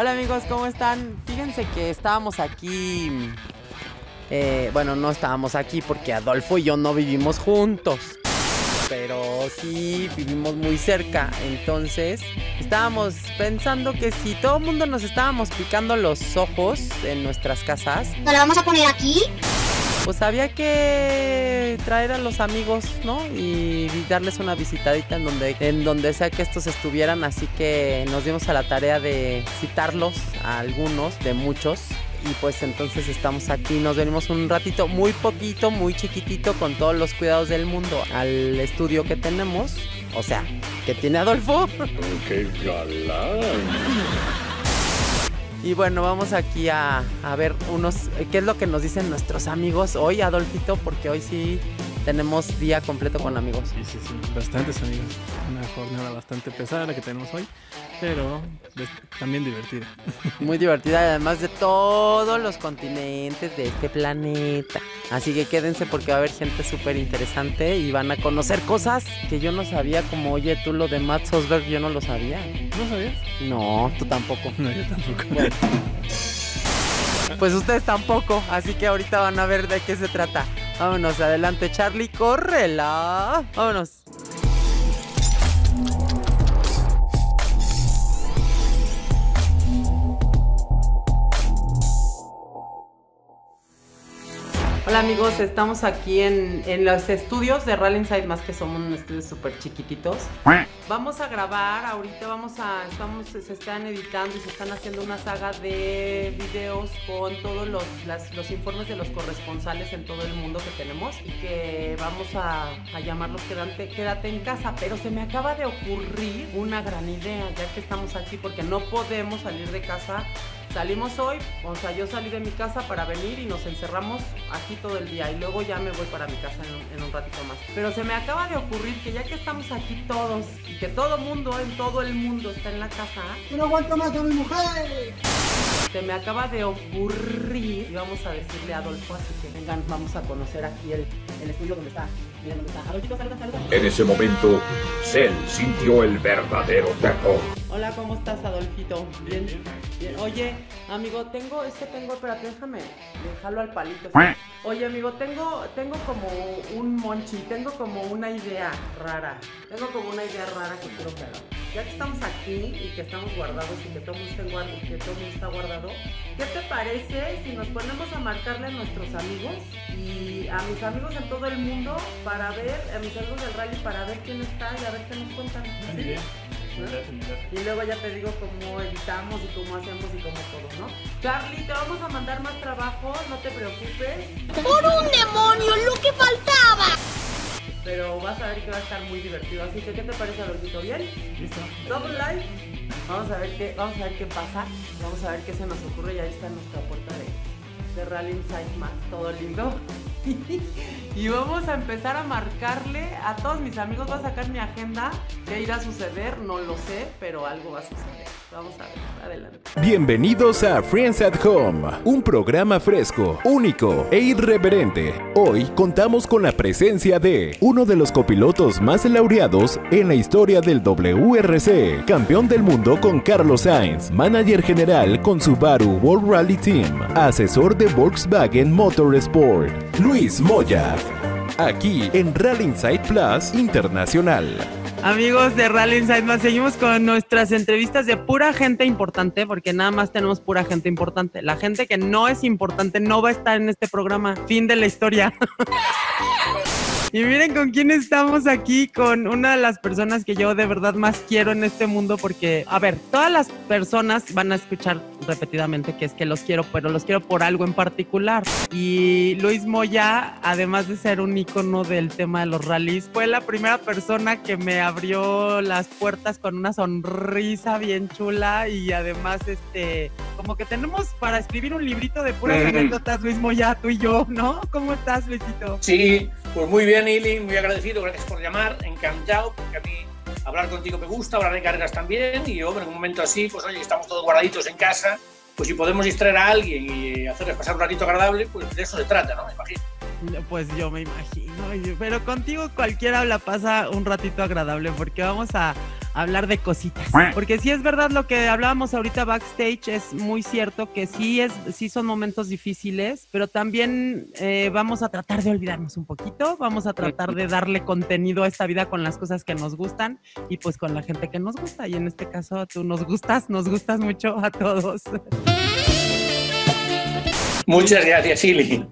Hola amigos, ¿cómo están? Fíjense que estábamos aquí, bueno, no estábamos aquí porque Adolfo y yo no vivimos juntos, pero sí vivimos muy cerca. Entonces estábamos pensando que si todo el mundo nos estábamos picando los ojos en nuestras casas, ¿nos la vamos a poner aquí? pues había que traer a los amigos, ¿no? Y darles una visitadita en donde sea que estos estuvieran. Así que nos dimos a la tarea de citarlos a algunos, de muchos. Y pues entonces estamos aquí, nos venimos un ratito, muy poquito, muy chiquitito, con todos los cuidados del mundo, al estudio que tenemos. O sea, que tiene Adolfo. ¡Qué galán! Y bueno, vamos aquí a ver qué es lo que nos dicen nuestros amigos hoy, Adolfito, porque hoy sí tenemos día completo con amigos. Sí, bastantes amigos. Una jornada bastante pesada la que tenemos hoy, pero también divertida. Muy divertida, además de todos los continentes de este planeta. Así que quédense porque va a haber gente súper interesante y van a conocer cosas que yo no sabía, como, oye, tú lo de Matt Sosberg, yo no lo sabía. ¿No sabías? No, tú tampoco. No, yo tampoco. Bueno. Pues ustedes tampoco, así que ahorita van a ver de qué se trata. Vámonos, adelante, Charlie, córrela. Vámonos. Hola amigos, estamos aquí en los estudios de Rally Inside, más que somos unos estudios súper chiquititos. Vamos a grabar, ahorita se están editando y se están haciendo una saga de videos con todos los informes de los corresponsales en todo el mundo que tenemos y que vamos a llamarlos Quédate en casa. Pero se me acaba de ocurrir una gran idea, ya que estamos aquí, porque no podemos salir de casa. Salimos hoy, o sea, yo salí de mi casa para venir y nos encerramos aquí todo el día y luego ya me voy para mi casa en un ratito más. Pero se me acaba de ocurrir que ya que estamos aquí todos y que todo mundo, en todo el mundo está en la casa, ¡Yo no aguanto más a mi mujer! se me acaba de ocurrir y vamos a decirle a Adolfo, así que vengan, vamos a conocer aquí el estudio donde está. Miren dónde está. Adolfito, saluda. En ese momento, Cell sintió el verdadero terror. Hola, ¿cómo estás, Adolfito? Bien. Oye, amigo, espérate, déjame dejarlo al palito. Oye, amigo, tengo como un monchi, tengo como una idea rara. que quiero que hagamos. Ya que estamos aquí y que estamos guardados y que todo el mundo está guardado, ¿qué te parece si nos ponemos a marcarle a nuestros amigos y a mis amigos en todo el mundo a mis amigos del rally, para ver quién está y a ver qué nos cuentan? ¿Sí? ¿No? Y luego ya te digo cómo editamos y cómo hacemos y cómo todo, ¿no? Charlie, te vamos a mandar más trabajo, no te preocupes. ¡Por un demonio, lo que faltaba! Pero vas a ver que va a estar muy divertido. Así que, ¿qué te parece, Adolfito? ¿Bien? ¿Listo? Double like. Vamos a ver qué pasa. Vamos a ver qué se nos ocurre. Y ahí está nuestra puerta de Rally Inside más. Todo lindo. Y vamos a empezar a marcarle a todos mis amigos. Voy a sacar mi agenda. ¿Qué irá a suceder? No lo sé, pero algo va a suceder. Vamos a ver, adelante. Bienvenidos a Friends at Home, un programa fresco, único e irreverente. Hoy contamos con la presencia de uno de los copilotos más laureados en la historia del WRC, campeón del mundo con Carlos Sainz, manager general con Subaru World Rally Team, asesor de Volkswagen Motorsport, Luis Moya. Aquí en Rally Inside Plus Internacional. Amigos de Rally Inside más, seguimos con nuestras entrevistas de pura gente importante, porque nada más tenemos pura gente importante. La gente que no es importante no va a estar en este programa. Fin de la historia. Y miren con quién estamos aquí, con una de las personas que yo de verdad más quiero en este mundo, porque, a ver, todas las personas van a escuchar repetidamente que es que los quiero, pero los quiero por algo en particular. Y Luis Moya, además de ser un ícono del tema de los rallies, fue la primera persona que me abrió las puertas con una sonrisa bien chula y además, como que tenemos para escribir un librito de puras anécdotas, Luis Moya, tú y yo, ¿no? ¿Cómo estás, Luisito? Sí, pues muy bien, Ili, muy agradecido, gracias por llamar, encantado, porque a mí hablar contigo me gusta, hablar de carreras también, y hombre, en un momento así, pues oye, estamos todos guardaditos en casa, pues si podemos distraer a alguien y hacerles pasar un ratito agradable, pues de eso se trata, ¿no? Me imagino. Pues yo me imagino, pero contigo cualquiera la pasa un ratito agradable, porque vamos a hablar de cositas. Porque sí es verdad lo que hablábamos ahorita backstage, es muy cierto que sí son momentos difíciles, pero también vamos a tratar de olvidarnos un poquito, vamos a tratar de darle contenido a esta vida con las cosas que nos gustan y pues con la gente que nos gusta. Y en este caso tú nos gustas mucho a todos. Muchas gracias, Ili.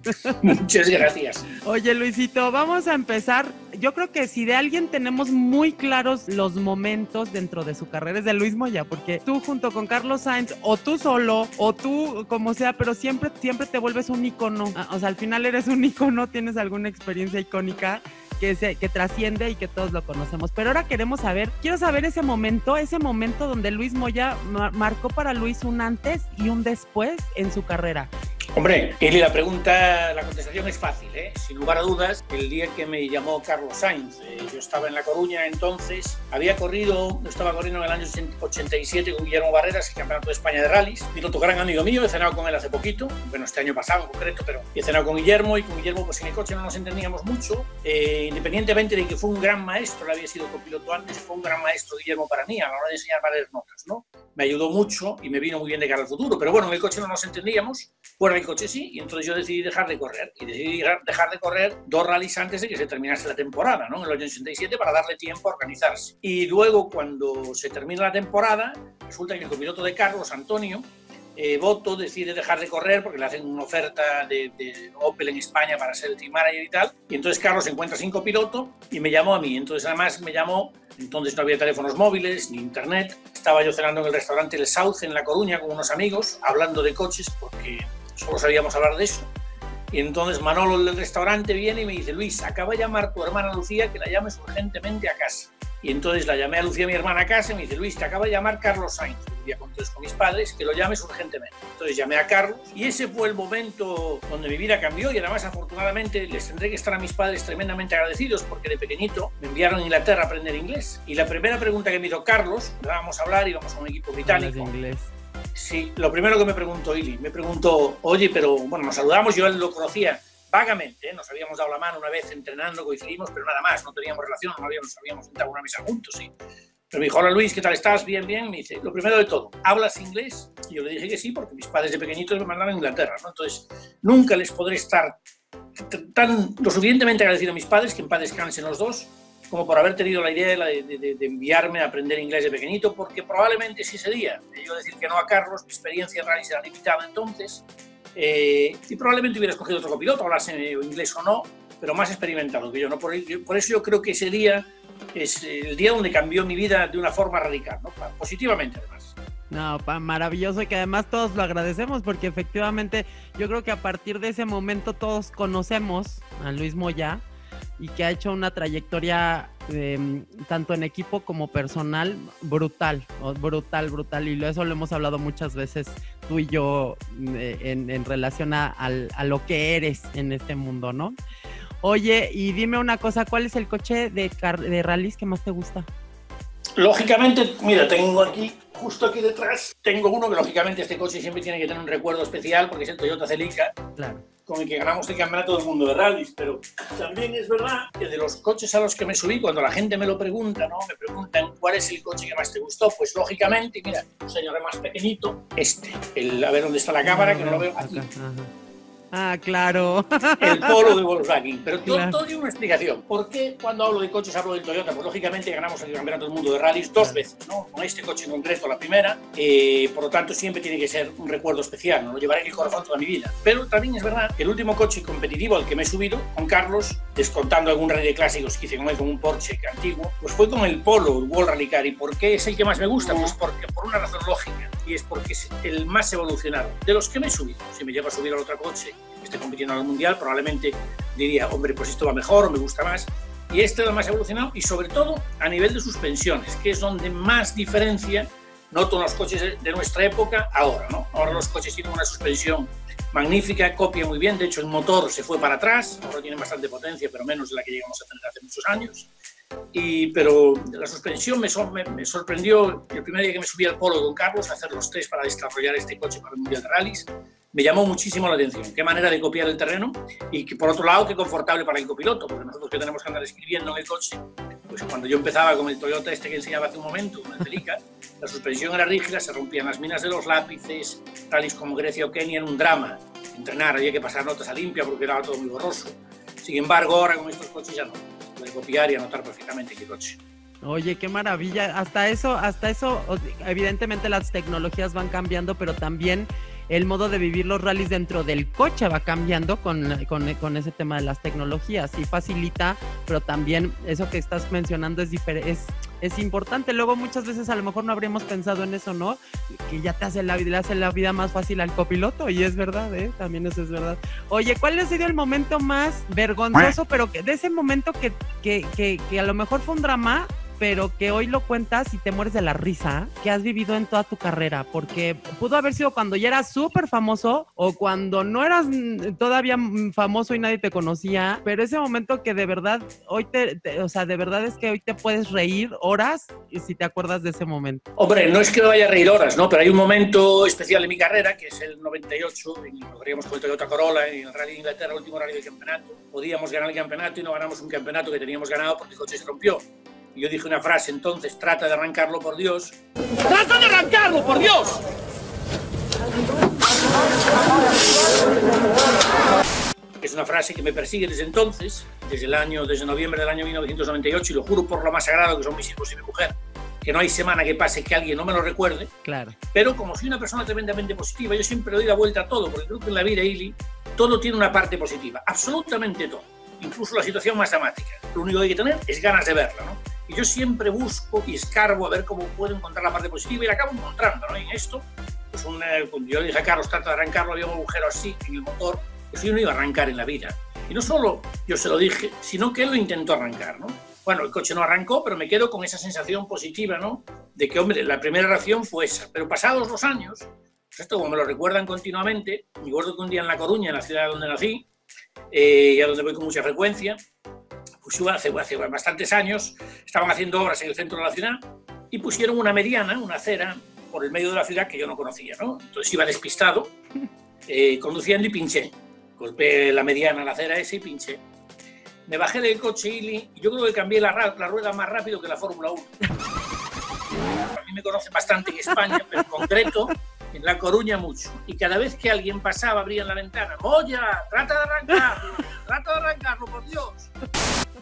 Muchas gracias. Oye, Luisito, vamos a empezar. Yo creo que si de alguien tenemos muy claros los momentos dentro de su carrera es de Luis Moya, porque tú junto con Carlos Sainz, o tú solo, o tú como sea, pero siempre te vuelves un ícono. O sea, al final eres un ícono, tienes alguna experiencia icónica que trasciende y que todos lo conocemos. Pero ahora quiero saber ese momento donde Luis Moya marcó para Luis un antes y un después en su carrera. Hombre, Eli, la contestación es fácil, ¿eh? Sin lugar a dudas, el día que me llamó Carlos Sainz. Yo estaba en La Coruña entonces, estaba corriendo en el año 87 con Guillermo Barreras, el campeonato de España de rallies, piloto gran amigo mío, he cenado con él hace poquito, bueno, este año pasado en concreto, pero he cenado con Guillermo, y con Guillermo pues en el coche no nos entendíamos mucho, independientemente de que fue un gran maestro, él había sido copiloto antes, fue un gran maestro Guillermo para mí a la hora de enseñar varias notas, ¿no? Me ayudó mucho y me vino muy bien de cara al futuro, pero bueno, en el coche no nos entendíamos, fuera del coche sí, y entonces yo decidí dejar de correr, y decidí dejar de correr 2 rallies antes de que se terminase la temporada, ¿no? En el año 87, para darle tiempo a organizarse. Y luego, cuando se termina la temporada, resulta que el copiloto de Carlos, Antonio Boto, decide dejar de correr porque le hacen una oferta de Opel en España para ser el team manager y tal, y entonces Carlos se encuentra sin copiloto y me llamó a mí. Entonces además me llamó, entonces no había teléfonos móviles ni internet, estaba yo cenando en el restaurante El Sauce en La Coruña con unos amigos, hablando de coches porque solo sabíamos hablar de eso. Y entonces Manolo, el del restaurante, viene y me dice: Luis, acaba de llamar tu hermana Lucía, que la llames urgentemente a casa. Y entonces la llamé a Lucía, mi hermana, a casa, y me dice: Luis, te acaba de llamar Carlos Sainz. Vivía entonces con mis padres, que lo llames urgentemente. Entonces llamé a Carlos y ese fue el momento donde mi vida cambió, y además afortunadamente les tendré que estar a mis padres tremendamente agradecidos, porque de pequeñito me enviaron a Inglaterra a aprender inglés. Y la primera pregunta que me hizo Carlos, íbamos a hablar, íbamos a un equipo británico. Inglés. Sí, lo primero que me preguntó Ili, me preguntó: oye, pero bueno, nos saludamos, yo él lo conocía vagamente, ¿eh? Nos habíamos dado la mano una vez entrenando, coincidimos, pero nada más, no teníamos relación, no habíamos sentado en una mesa juntos, sí. Pero me dijo: hola Luis, ¿qué tal estás? Bien, bien. Me dice: lo primero de todo, ¿hablas inglés? Y yo le dije que sí, porque mis padres de pequeñitos me mandaron a Inglaterra, ¿no? Entonces, nunca les podré estar lo suficientemente agradecido a mis padres, que en paz descansen los dos, como por haber tenido la idea de enviarme a aprender inglés de pequeñito, porque probablemente si ese día de yo decir que no a Carlos, mi experiencia en rally era limitada entonces, y probablemente hubiera escogido otro copiloto, hablase inglés o no, pero más experimentado que yo, ¿no? Por eso yo creo que ese día es el día donde cambió mi vida de una forma radical, ¿no? Positivamente además. No, maravilloso, y que además todos lo agradecemos, porque efectivamente yo creo que a partir de ese momento todos conocemos a Luis Moya, y que ha hecho una trayectoria tanto en equipo como personal brutal, y eso lo hemos hablado muchas veces tú y yo en relación a lo que eres en este mundo, ¿no? Oye, y dime una cosa, ¿cuál es el coche de rallies que más te gusta? Lógicamente, mira, tengo aquí, justo aquí detrás, tengo uno que lógicamente este coche siempre tiene que tener un recuerdo especial, porque es el Toyota Celica. Claro. Con el que ganamos el campeonato del mundo de rallies, pero también es verdad que de los coches a los que me subí, cuando la gente me lo pregunta, ¿no? Me preguntan cuál es el coche que más te gustó, pues lógicamente, mira, un señor más pequeñito, a ver dónde está la cámara, que no lo veo aquí. Ah, claro. El Polo de Volkswagen. Pero todo tiene una explicación. ¿Por qué cuando hablo de coches hablo del Toyota? Pues lógicamente ganamos el campeonato del mundo de rallies 2 veces, ¿no? Con este coche en concreto la primera. Por lo tanto, siempre tiene que ser un recuerdo especial, ¿no? Lo llevaré en el corazón toda mi vida. Pero también es verdad que el último coche competitivo al que me he subido con Carlos, descontando algún rally de clásicos que hice con él, con un Porsche antiguo, pues fue con el Polo, el World Rally Car. ¿Y por qué es el que más me gusta? Pues porque por una razón lógica, y es porque es el más evolucionado de los que me he subido. Si me llevo a subir al otro coche que esté compitiendo en el mundial, probablemente diría: hombre, pues esto va mejor o me gusta más. Y este es el más evolucionado, y sobre todo a nivel de suspensiones, que es donde más diferencia noto en los coches de nuestra época ahora, ¿no? Ahora los coches tienen una suspensión magnífica, copia muy bien, de hecho el motor se fue para atrás, ahora tiene bastante potencia, pero menos de la que llegamos a tener hace muchos años. Pero la suspensión me sorprendió el primer día que me subí al Polo con Carlos a hacer los test para desarrollar este coche para el Mundial de Rallys. Me llamó muchísimo la atención, qué manera de copiar el terreno, y que por otro lado qué confortable para el copiloto, porque nosotros que tenemos que andar escribiendo en el coche, Pues cuando yo empezaba con el Toyota este que enseñaba hace un momento, con el Celica, la suspensión era rígida, se rompían las minas de los lápices, rallies como Grecia o Kenia, en un drama. Entrenar, había que pasar notas a limpia porque era todo muy borroso. Sin embargo, ahora con estos coches ya no. Puede copiar y anotar perfectamente qué coche. Oye, qué maravilla. Hasta eso, evidentemente las tecnologías van cambiando, pero también el modo de vivir los rallies dentro del coche va cambiando con ese tema de las tecnologías. Sí facilita, pero también eso que estás mencionando es importante. Luego muchas veces a lo mejor no habríamos pensado en eso, ¿no? Que ya le hace la vida más fácil al copiloto, y es verdad, también eso es verdad. Oye, ¿cuál ha sido el momento más vergonzoso, pero de ese momento que a lo mejor fue un drama, pero que hoy lo cuentas y te mueres de la risa, que has vivido en toda tu carrera? Porque pudo haber sido cuando ya eras súper famoso o cuando no eras todavía famoso y nadie te conocía, pero ese momento que de verdad hoy o sea, de verdad es que hoy te puedes reír horas y si te acuerdas de ese momento. Hombre, no es que me vaya a reír horas, ¿no? Pero hay un momento especial en mi carrera, que es el 98, corríamos con el Toyota Corolla en el Rally de Inglaterra, el último rally del campeonato. Podíamos ganar el campeonato y no ganamos un campeonato que teníamos ganado porque el coche se rompió. Y yo dije una frase entonces: trata de arrancarlo, por Dios. ¡Trata de arrancarlo, por Dios! Es una frase que me persigue desde entonces, desde noviembre del año 1998, y lo juro por lo más sagrado que son mis hijos y mi mujer, que no hay semana que pase que alguien no me lo recuerde. Claro. Pero como soy una persona tremendamente positiva, yo siempre le doy la vuelta a todo, porque creo que en la vida, Ili, todo tiene una parte positiva, absolutamente todo, incluso la situación más dramática. Lo único que hay que tener es ganas de verla, ¿no? Y yo siempre busco y escarbo a ver cómo puedo encontrar la parte positiva y la acabo encontrando, ¿no? Y en esto, pues cuando yo le dije a Carlos, trata de arrancarlo, había un agujero así en el motor, eso yo no iba a arrancar en la vida. Y no solo yo se lo dije, sino que él lo intentó arrancar, ¿no? Bueno, el coche no arrancó, pero me quedo con esa sensación positiva, ¿no? De que, hombre, la primera reacción fue esa. Pero pasados los años, pues esto como me lo recuerdan continuamente, me acuerdo que un día en La Coruña, en la ciudad donde nací, y a donde voy con mucha frecuencia, pues hace bastantes años, estaban haciendo obras en el centro de la ciudad y pusieron una mediana, una acera, por el medio de la ciudad que yo no conocía, ¿no? Entonces iba despistado, conduciendo y pinché. Golpeé la mediana, la acera esa y pinché. Me bajé del coche, Ili, y yo creo que cambié la rueda más rápido que la Fórmula 1. A mí me conocen bastante en España, pero en concreto en La Coruña mucho. Y cada vez que alguien pasaba, abrían la ventana. ¡Moya! ¡Trata de arrancarlo, por Dios!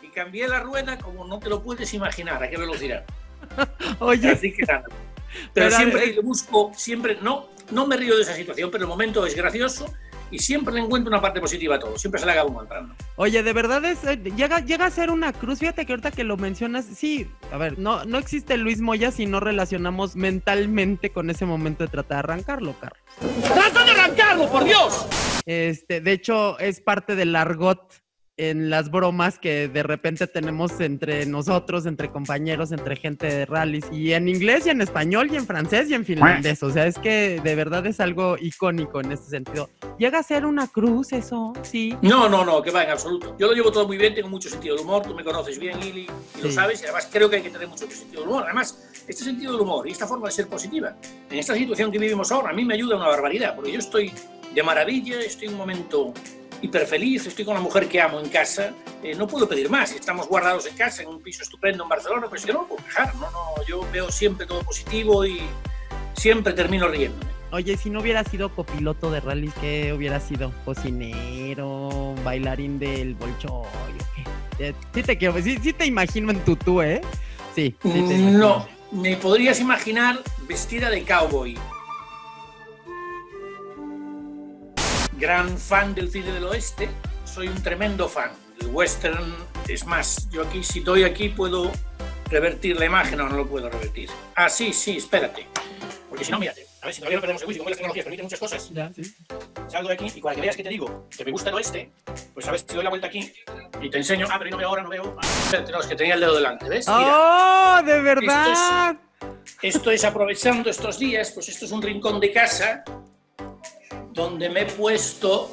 Y cambié la rueda como no te lo puedes imaginar, a qué velocidad. Oye. Así que nada. Pero siempre le busco, siempre, no me río de esa situación, pero el momento es gracioso y siempre le encuentro una parte positiva a todo, siempre se le acaba encontrando. Oye, de verdad llega a ser una cruz. Fíjate que ahorita que lo mencionas, sí, a ver, no existe Luis Moya si no relacionamos mentalmente con ese momento de tratar de arrancarlo, Carlos. ¡Trata de arrancarlo, por Dios! De hecho, es parte del argot en las bromas que de repente tenemos entre nosotros, entre compañeros, entre gente de rallies, y en inglés y en español y en francés y en finlandés. O sea, es que de verdad es algo icónico en este sentido. ¿Llega a ser una cruz eso? Sí. No, que va, en absoluto. Yo lo llevo todo muy bien, tengo mucho sentido del humor, tú me conoces bien, Ili, y lo sabes, y además creo que hay que tener mucho sentido del humor. Además, este sentido del humor y esta forma de ser positiva, en esta situación que vivimos ahora, a mí me ayuda una barbaridad, porque yo estoy de maravilla, estoy en un momento hiper feliz, estoy con la mujer que amo en casa, no puedo pedir más, estamos guardados en casa, en un piso estupendo en Barcelona, pues yo no puedo quejar, yo veo siempre todo positivo y siempre termino riéndome. Oye, si no hubiera sido copiloto de rallies, ¿qué hubiera sido? ¿Cocinero? ¿Bailarín del bolchoy? Sí te imagino en tutú, ¿eh? Sí te imagino. No, me podrías imaginar vestida de cowboy. Gran fan del cine del oeste, soy un tremendo fan. El western, es más, yo aquí, si doy aquí, puedo revertir la imagen o no lo puedo revertir. Ah, sí, espérate. Porque si no, mírate, a ver si todavía no perdemos el juicio, como las tecnologías permiten muchas cosas. Ya, sí. Salgo de aquí y cuando veas que te digo que me gusta el oeste, pues a ver si doy la vuelta aquí y te enseño. Ah, pero no veo ahora, no veo. Espérate, no, es que tenía el dedo delante, ¿ves? Mira. ¡Oh, de verdad! Esto es aprovechando estos días, pues esto es un rincón de casa donde me he puesto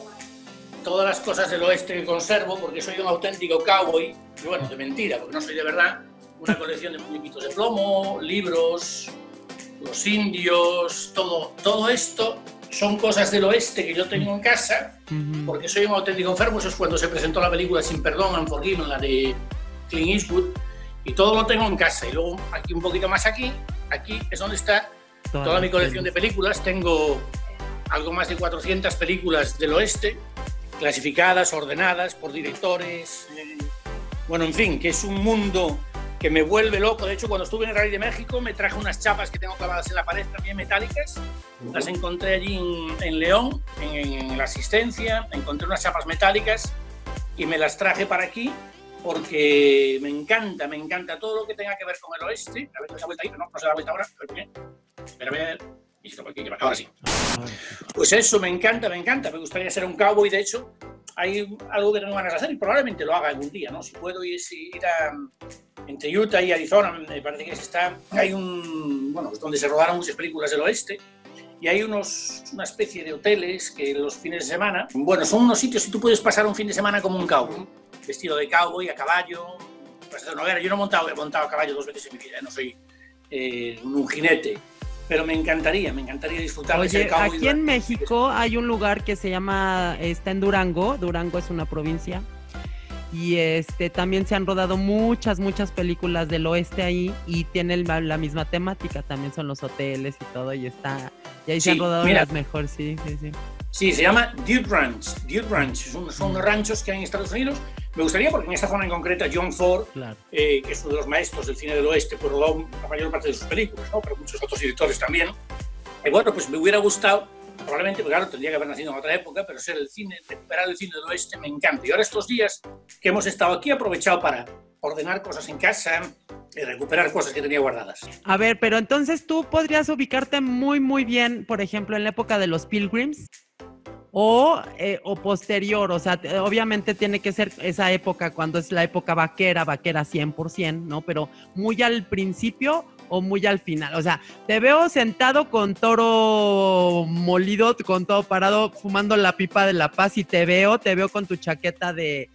todas las cosas del oeste que conservo, porque soy un auténtico cowboy, y bueno, de mentira, porque no soy de verdad, una colección de muñequitos de plomo, libros, los indios, todo esto son cosas del oeste que yo tengo en casa, porque soy un auténtico enfermo. Eso es cuando se presentó la película Sin Perdón, Unforgiven, la de Clint Eastwood, Y todo lo tengo en casa. Y luego aquí un poquito más aquí es donde está toda mi colección de películas. Tengo algo más de 400 películas del oeste, clasificadas, ordenadas por directores. Bueno, en fin, que es un mundo que me vuelve loco. De hecho, cuando estuve en el Rally de México me traje unas chapas que tengo clavadas en la pared también metálicas. Las encontré allí en León, en la Asistencia. Encontré unas chapas metálicas y me las traje para aquí porque me encanta todo lo que tenga que ver con el oeste. A ver, ¿se da vuelta ahí? No se da vuelta ahora. A ver, espera, a ver. Y esto por aquí, ahora sí. Pues eso, me encanta. Me gustaría ser un cowboy. De hecho, hay algo que tengo ganas de hacer y probablemente lo haga algún día, ¿no? Si puedo ir entre Utah y Arizona, me parece que hay pues donde se rodaron muchas películas del oeste y hay una especie de hoteles que los fines de semana, bueno, son unos sitios que tú puedes pasar un fin de semana como un cowboy, vestido de cowboy, a caballo. Yo no he montado a caballo 2 veces en mi vida, no soy un jinete. Pero me encantaría disfrutar de ser cowboy. Aquí en México hay un lugar que se llama, está en Durango es una provincia, y también se han rodado muchas películas del oeste ahí, y tiene la misma temática, también son los hoteles y todo, y ahí se han rodado las mejores, sí. Sí, se llama Deer Ranch, son unos ranchos que hay en Estados Unidos. Me gustaría, porque en esta zona en concreta, John Ford, claro, que es uno de los maestros del cine del oeste, pues rodó la mayor parte de sus películas, ¿no? Pero muchos otros directores también. Y bueno, pues me hubiera gustado, probablemente, porque claro, tendría que haber nacido en otra época, pero recuperar el cine del oeste me encanta. Y ahora estos días que hemos estado aquí, he aprovechado para ordenar cosas en casa y recuperar cosas que tenía guardadas. A ver, pero entonces tú podrías ubicarte muy bien, por ejemplo, en la época de los Pilgrims, o posterior, o sea, obviamente tiene que ser esa época cuando es la época vaquera 100%, ¿no? Pero muy al principio o muy al final, o sea, te veo sentado con toro molido, con todo parado, fumando la pipa de la paz, y te veo con tu chaqueta de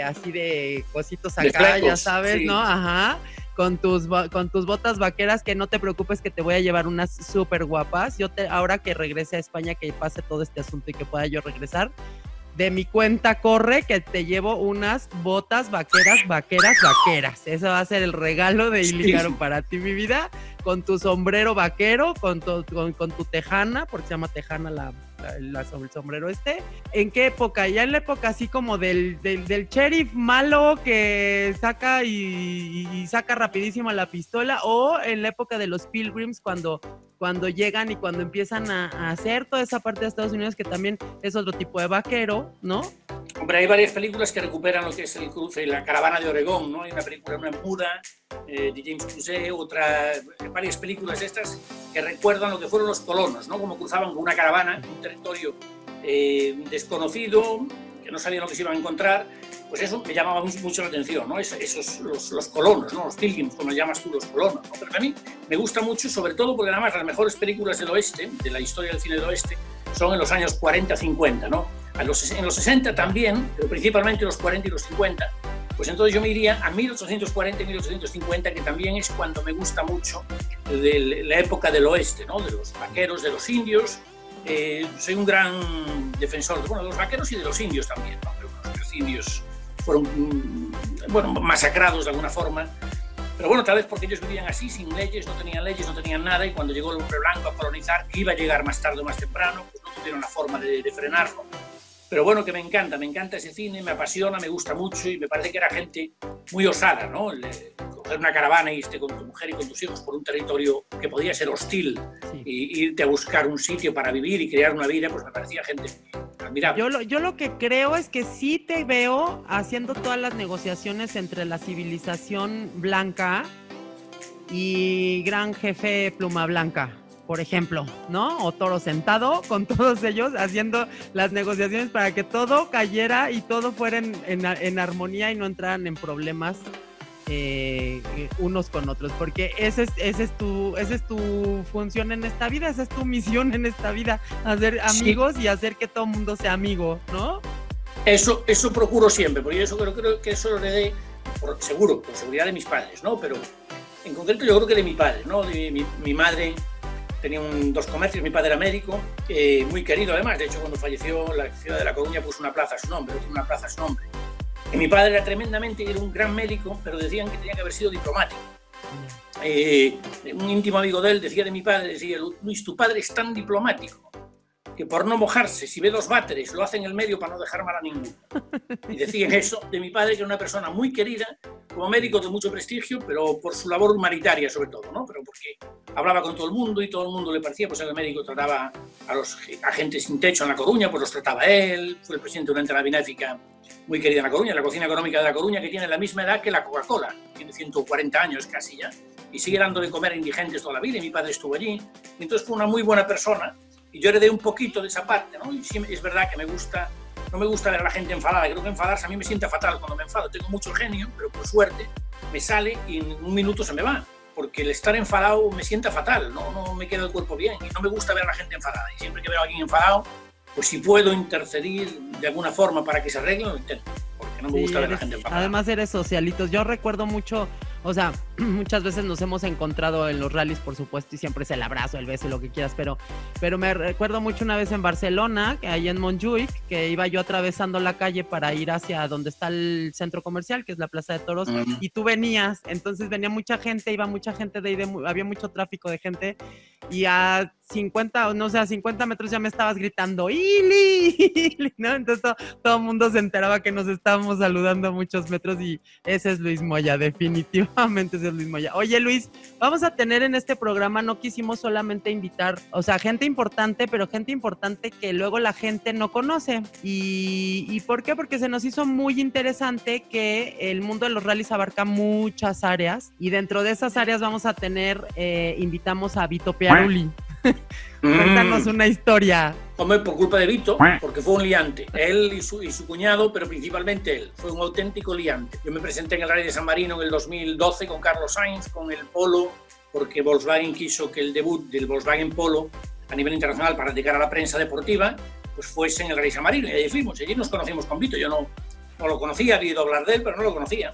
así de cositos acá, de flecos, ya sabes, sí, ¿no? Ajá. Con tus botas vaqueras, que no te preocupes que te voy a llevar unas súper guapas. Ahora que regrese a España, que pase todo este asunto y que pueda yo regresar, de mi cuenta corre que te llevo unas botas vaqueras. Eso va a ser el regalo de Iligaro para ti, mi vida, con tu sombrero vaquero, con tu tejana, porque se llama tejana el sombrero ¿En qué época? Ya en la época así como del sheriff malo que saca y saca rapidísimo la pistola, o en la época de los Pilgrims cuando llegan y cuando empiezan a hacer toda esa parte de Estados Unidos, que también es otro tipo de vaquero, ¿no? Hombre, hay varias películas que recuperan lo que es el cruce, la caravana de Oregón, ¿no? Hay una película, una muda, de James Crusoe, varias películas estas que recuerdan lo que fueron los colonos, ¿no? Como cruzaban con una caravana, un territorio desconocido, que no sabían lo que se iban a encontrar. Pues eso me llamaba mucho la atención, ¿no? Los colonos, ¿no? Los pilgrims, como llamas tú, los colonos, ¿no? Pero a mí me gusta mucho, sobre todo porque además las mejores películas del oeste, de la historia del cine del oeste, son en los años 40-50, ¿no? En los 60 también, pero principalmente los 40 y los 50. Pues entonces yo me iría a 1840 y 1850, que también es cuando me gusta mucho de la época del oeste, ¿no? De los vaqueros, de los indios. Soy un gran defensor de los vaqueros y de los indios también, ¿no? Los indios fueron masacrados de alguna forma, pero bueno, tal vez porque ellos vivían así, sin leyes, no tenían nada, y cuando llegó el hombre blanco a colonizar, que iba a llegar más tarde o más temprano, pues no tuvieron la forma de frenarlo. Pero bueno, que me encanta ese cine, me apasiona, me gusta mucho, y me parece que era gente muy osada, ¿no? Coger una caravana y irte con tu mujer y con tus hijos por un territorio que podía ser hostil, sí, y irte a buscar un sitio para vivir y crear una vida, pues me parecía gente admirable. Yo lo que creo es que sí te veo haciendo todas las negociaciones entre la civilización blanca y Gran Jefe Pluma Blanca, por ejemplo, ¿no? O Toro Sentado, con todos ellos haciendo las negociaciones para que todo cayera y todo fuera en armonía y no entraran en problemas unos con otros, porque esa es tu función en esta vida, esa es tu misión en esta vida, hacer amigos, sí, y hacer que todo el mundo sea amigo, ¿no? Eso procuro siempre, porque yo creo que eso lo heredé, por seguridad de mis padres, ¿no? Pero en concreto yo creo que de mi padre, ¿no? Mi madre tenía 2 comercios, mi padre era médico, muy querido además. De hecho, cuando falleció, la ciudad de La Coruña puso una plaza a su nombre, Y mi padre era un gran médico, pero decían que tenía que haber sido diplomático. Un íntimo amigo de él decía de mi padre, decía, Luis, tu padre es tan diplomático que por no mojarse, si ve 2 váteres, lo hace en el medio para no dejar mal a ninguno. Y decían eso de mi padre, que era una persona muy querida, como médico de mucho prestigio, pero por su labor humanitaria sobre todo, ¿no? Pero porque hablaba con todo el mundo y todo el mundo le parecía, pues el médico trataba a los agentes sin techo en La Coruña, pues los trataba él, fue el presidente de una entidad benéfica muy querida en La Coruña, la Cocina Económica de La Coruña, que tiene la misma edad que la Coca-Cola, tiene 140 años casi ya, y sigue dando de comer a indigentes toda la vida, y mi padre estuvo allí, y entonces fue una muy buena persona, y yo heredé un poquito de esa parte, ¿no? Y sí, es verdad que no me gusta ver a la gente enfadada, creo que enfadarse a mí me sienta fatal cuando me enfado, tengo mucho genio, pero por suerte me sale y en un minuto se me va, porque el estar enfadado me sienta fatal, no me queda el cuerpo bien, y no me gusta ver a la gente enfadada, y siempre que veo a alguien enfadado, pues si puedo intercedir de alguna forma para que se arregle, lo intento, porque no me gusta ver a la gente enfadada. Además eres socialitos, yo recuerdo mucho, o sea, muchas veces nos hemos encontrado en los rallies, por supuesto, y siempre es el abrazo, el beso, lo que quieras, pero me recuerdo mucho una vez en Barcelona, ahí en Montjuïc, que iba yo atravesando la calle para ir hacia donde está el centro comercial, que es la Plaza de Toros, y tú venías, entonces venía mucha gente, iba mucha gente de ahí, había mucho tráfico de gente, y a 50 metros ya me estabas gritando, ¡Ili! ¿No? Entonces todo el mundo se enteraba que nos estábamos saludando a muchos metros, y ese es Luis Moya, definitivamente ese es Luis Moya. Oye, Luis, vamos a tener en este programa, no quisimos solamente invitar, o sea, gente importante, pero gente importante que luego la gente no conoce. ¿Y por qué? Porque se nos hizo muy interesante que el mundo de los rallies abarca muchas áreas, y dentro de esas áreas vamos a tener, invitamos a Vito Piarulli. Cuéntanos una historia. Hombre, por culpa de Vito, porque fue un liante. Él y su cuñado, pero principalmente él. Fue un auténtico liante. Yo me presenté en el Rally de San Marino en el 2012 con Carlos Sainz, con el Polo, porque Volkswagen quiso que el debut del Volkswagen Polo a nivel internacional para llegar a la prensa deportiva, pues fuese en el Rally de San Marino. Y allí fuimos, allí nos conocimos con Vito. Yo no lo conocía, había ido a hablar de él, pero no lo conocía.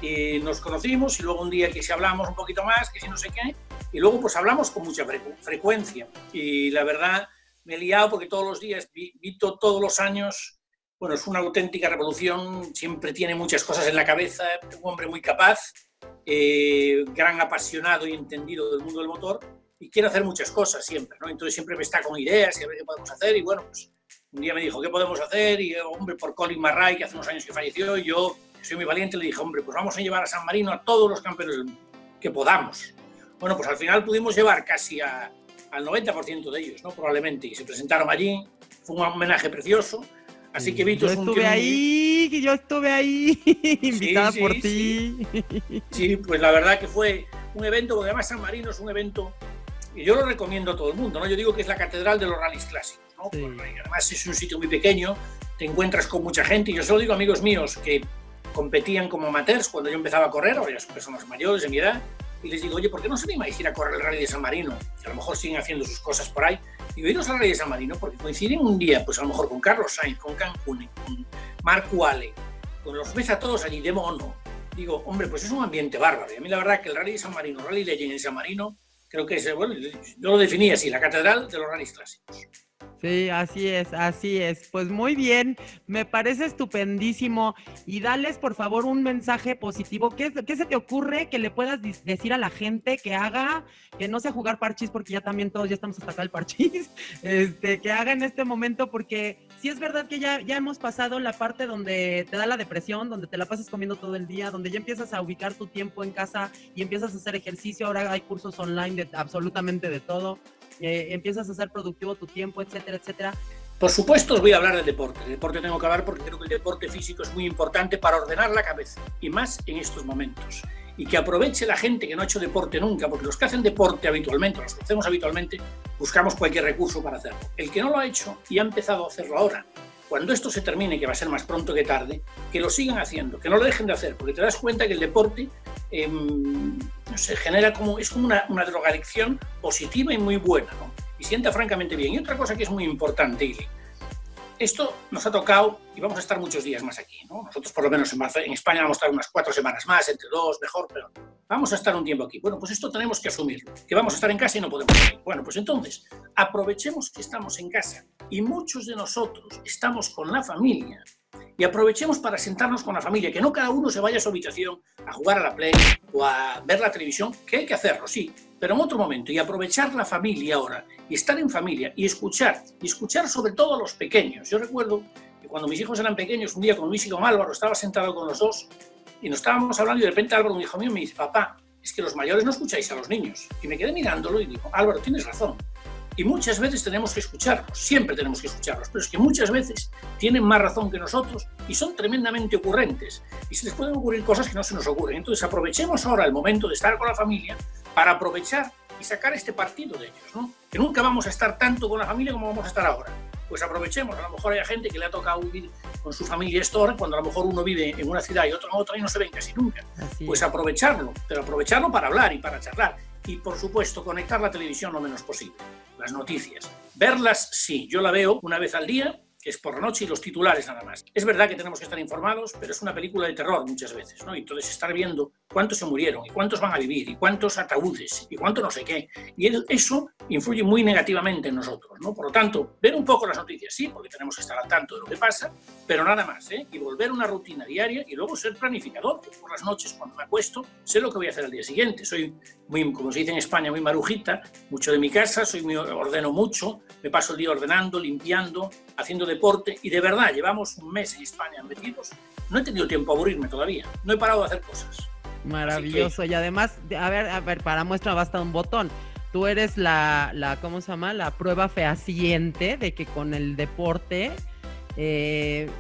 Y nos conocimos, y luego un día que si hablamos un poquito más, que si no sé qué, y luego pues hablamos con mucha frecuencia, y la verdad me he liado porque todos los días, Vito todos los años, bueno, es una auténtica revolución, siempre tiene muchas cosas en la cabeza, un hombre muy capaz, gran apasionado y entendido del mundo del motor, y quiere hacer muchas cosas siempre, ¿no? Entonces siempre me está con ideas y a ver qué podemos hacer, y bueno, pues un día me dijo, ¿qué podemos hacer? Y hombre, por Colin Marray, que hace unos años que falleció, y yo soy muy valiente, le dije, hombre, pues vamos a llevar a San Marino a todos los campeones del mundo, que podamos. Bueno, pues al final pudimos llevar casi al 90% de ellos, ¿no? Probablemente, y se presentaron allí, fue un homenaje precioso, así que Vito es un tío... Yo estuve ahí, invitada por ti. Sí, pues la verdad que fue un evento, porque además San Marino es un evento, y yo lo recomiendo a todo el mundo, ¿no? Yo digo que es la catedral de los rallies clásicos, ¿no? Sí. Pues, además es un sitio muy pequeño, te encuentras con mucha gente, y yo solo digo a amigos míos que competían como amateurs cuando yo empezaba a correr, ahora ya son personas mayores de mi edad, y les digo, oye, ¿por qué no se animáis a ir a correr el Rally de San Marino? Que a lo mejor siguen haciendo sus cosas por ahí. Digo, iros al Rally de San Marino porque coinciden un día, pues a lo mejor con Carlos Sainz, con Cancún, con Marc Wale, con los ves a todos allí de mono. Digo, hombre, pues es un ambiente bárbaro. Y a mí la verdad que el Rally de San Marino, Rally Legend en San Marino, creo que es, bueno, yo lo definí así, la catedral de los rallies clásicos. Sí, así es. Pues muy bien, me parece estupendísimo. Y dales, por favor, un mensaje positivo. ¿Qué se te ocurre que le puedas decir a la gente que haga, que no sea jugar parchís, porque ya también todos ya estamos hasta acá el parchís, que haga en este momento, porque sí es verdad que ya hemos pasado la parte donde te da la depresión, donde te la pasas comiendo todo el día, donde ya empiezas a ubicar tu tiempo en casa y empiezas a hacer ejercicio. Ahora hay cursos online de absolutamente de todo. Empiezas a hacer productivo tu tiempo, etcétera, etcétera. Por supuesto os voy a hablar del deporte. El deporte tengo que hablar porque creo que el deporte físico es muy importante para ordenar la cabeza, y más en estos momentos. Y que aproveche la gente que no ha hecho deporte nunca, porque los que hacen deporte habitualmente, los que hacemos habitualmente, buscamos cualquier recurso para hacerlo. El que no lo ha hecho y ha empezado a hacerlo ahora, cuando esto se termine, que va a ser más pronto que tarde, que lo sigan haciendo, que no lo dejen de hacer, porque te das cuenta que el deporte genera es como una drogadicción positiva y muy buena, ¿no? Y sienta francamente bien. Y otra cosa que es muy importante, Ili, esto nos ha tocado y vamos a estar muchos días más aquí, ¿no? Nosotros por lo menos en España vamos a estar unas 4 semanas más, entre 2, mejor, pero vamos a estar un tiempo aquí. Bueno, pues esto tenemos que asumirlo, que vamos a estar en casa y no podemos ir. Bueno, pues entonces, aprovechemos que estamos en casa y muchos de nosotros estamos con la familia y aprovechemos para sentarnos con la familia, que no cada uno se vaya a su habitación a jugar a la Play o a ver la televisión, que hay que hacerlo, sí, pero en otro momento, y aprovechar la familia ahora, y estar en familia, y escuchar sobre todo a los pequeños. Yo recuerdo que cuando mis hijos eran pequeños, un día con Luis y con Álvaro, estaba sentado con los dos, y nos estábamos hablando, y de repente Álvaro, un hijo mío, me dice: papá, es que los mayores no escucháis a los niños. Y me quedé mirándolo y digo: Álvaro, tienes razón. Y muchas veces tenemos que escucharlos, siempre tenemos que escucharlos, pero es que muchas veces tienen más razón que nosotros y son tremendamente ocurrentes. Y se les pueden ocurrir cosas que no se nos ocurren. Entonces aprovechemos ahora el momento de estar con la familia para aprovechar y sacar este partido de ellos, ¿no? Que nunca vamos a estar tanto con la familia como vamos a estar ahora. Pues aprovechemos. A lo mejor hay gente que le ha tocado vivir con su familia esto ahora, cuando a lo mejor uno vive en una ciudad y otro en otra y no se ven casi nunca. Pues aprovecharlo, pero aprovecharlo para hablar y para charlar. Y, por supuesto, conectar la televisión lo menos posible. Las noticias. Verlas, sí. Yo la veo una vez al día, que es por la noche, y los titulares nada más. Es verdad que tenemos que estar informados, pero es una película de terror muchas veces, ¿no? Y entonces estar viendo cuántos se murieron, y cuántos van a vivir, y cuántos ataúdes, y cuánto no sé qué. Y eso influye muy negativamente en nosotros, ¿no? Por lo tanto, ver un poco las noticias, sí, porque tenemos que estar al tanto de lo que pasa, pero nada más, ¿eh? Y volver a una rutina diaria y luego ser planificador. Por las noches, cuando me acuesto, sé lo que voy a hacer al día siguiente. Soy muy, como se dice en España, muy marujita, mucho de mi casa, ordeno mucho, me paso el día ordenando, limpiando, haciendo deporte, y de verdad, llevamos un mes en España metidos, no he tenido tiempo a aburrirme todavía, no he parado de hacer cosas. Maravilloso. Y además, a ver, para muestra basta un botón. Tú eres ¿cómo se llama? La prueba fehaciente de que con el deporte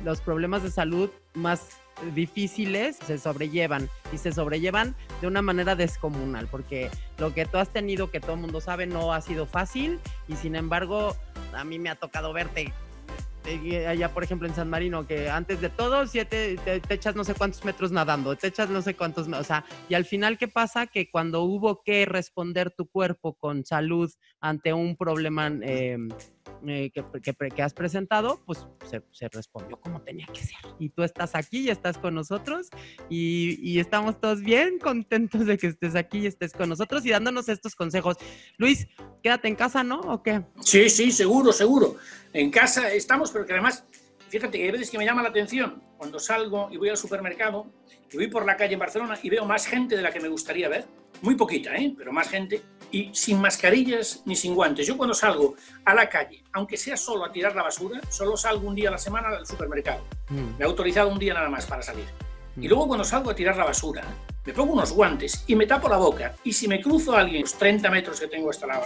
los problemas de salud más difíciles se sobrellevan, y se sobrellevan de una manera descomunal, porque lo que tú has tenido, que todo el mundo sabe, no ha sido fácil, y sin embargo a mí me ha tocado verte allá, por ejemplo, en San Marino, que antes de todo te echas no sé cuántos metros nadando, te echas no sé cuántos, o sea, y al final, ¿qué pasa? Que cuando hubo que responder tu cuerpo con salud ante un problema que has presentado, pues se respondió como tenía que ser. Y tú estás aquí y estás con nosotros, y estamos todos bien contentos de que estés aquí y estés con nosotros y dándonos estos consejos. Luis, quédate en casa, ¿no? ¿O qué? Sí, seguro. En casa estamos, pero que además, fíjate que hay veces que me llama la atención cuando salgo y voy al supermercado y voy por la calle en Barcelona y veo más gente de la que me gustaría ver. Muy poquita, pero más gente, y sin mascarillas ni sin guantes. Yo cuando salgo a la calle, aunque sea solo a tirar la basura, solo salgo un día a la semana al supermercado. Me he autorizado un día nada más para salir. Y luego cuando salgo a tirar la basura, me pongo unos guantes y me tapo la boca. Y si me cruzo a alguien, los 30 metros que tengo hasta la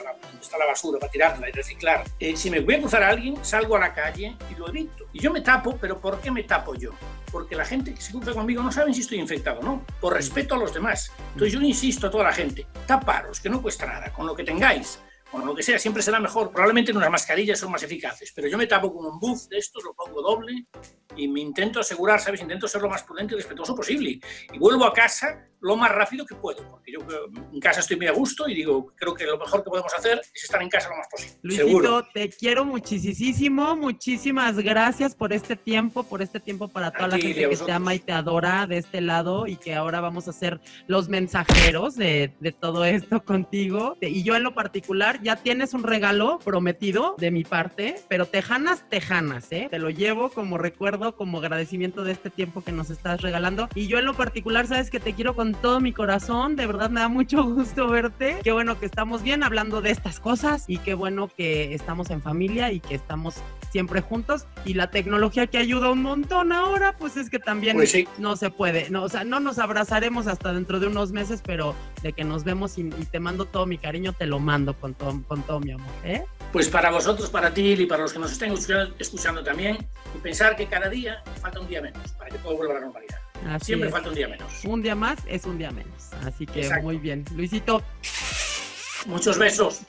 basura para tirarla y reciclar, si me voy a cruzar a alguien, salgo a la calle y lo evito. Y yo me tapo, pero ¿por qué me tapo yo? Porque la gente que se cruza conmigo no sabe si estoy infectado o no, por respeto a los demás. Entonces yo insisto a toda la gente: taparos, que no cuesta nada, con lo que tengáis, con lo que sea, siempre será mejor. Probablemente unas mascarillas son más eficaces, pero yo me tapo con un buff de estos, lo pongo doble y me intento asegurar, ¿sabes? Intento ser lo más prudente y respetuoso posible. Y vuelvo a casa lo más rápido que puedo, porque yo en casa estoy muy a gusto y digo, creo que lo mejor que podemos hacer es estar en casa lo más posible. Luisito, seguro. Te quiero muchísimo, muchísimas gracias por este tiempo para toda la gente que te ama y te adora de este lado, y que ahora vamos a ser los mensajeros de todo esto contigo. Y yo en lo particular, ya tienes un regalo prometido de mi parte, pero tejanas, te lo llevo como recuerdo, como agradecimiento de este tiempo que nos estás regalando. Y yo en lo particular, sabes que te quiero con todo mi corazón, de verdad me da mucho gusto verte. Qué bueno que estamos bien hablando de estas cosas, y qué bueno que estamos en familia y que estamos siempre juntos, y la tecnología que ayuda un montón ahora, pues es que también pues sí. No se puede, no, o sea, no nos abrazaremos hasta dentro de unos meses, pero de que nos vemos y te mando todo mi cariño, te lo mando con todo mi amor, ¿eh? Pues para vosotros, para ti y para los que nos estén escuchando también, y pensar que cada día falta un día menos para que todo vuelva a la normalidad. Así siempre es. Falta un día menos. Un día más es un día menos, así que exacto. Muy bien. Luisito. Muchos besos.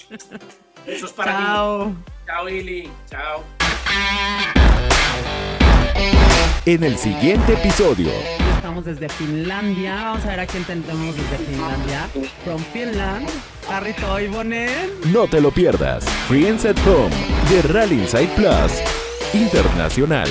Besos para ti. Chao, Ili. Chao. En el siguiente episodio. Estamos desde Finlandia. Vamos a ver a quién tenemos desde Finlandia. From Finland, Harry Toivonen. No te lo pierdas. Friends at Home de Rally Inside Plus Internacional.